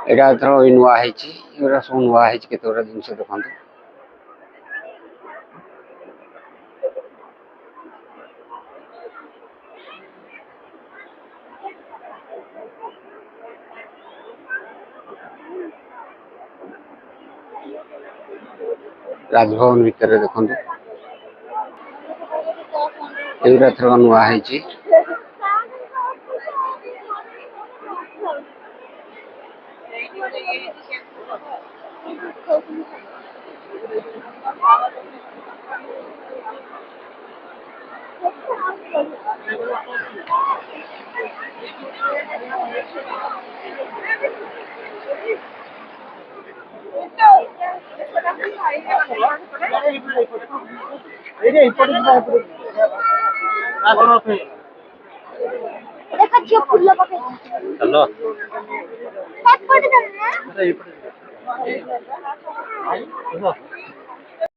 ଏଇଟା ଏଥର ନୂଆ ହେଇଛି, ଏଗୁଡ଼ା ସବୁ ନୂଆ ହେଇଛି କେତେଗୁଡ଼ା ଜିନିଷ ଦେଖନ୍ତୁ। ରାଜଭବନ ଭିତରେ ଦେଖନ୍ତୁ, ଏଗୁଡ଼ା ଏଥର ନୂଆ ହେଇଛି।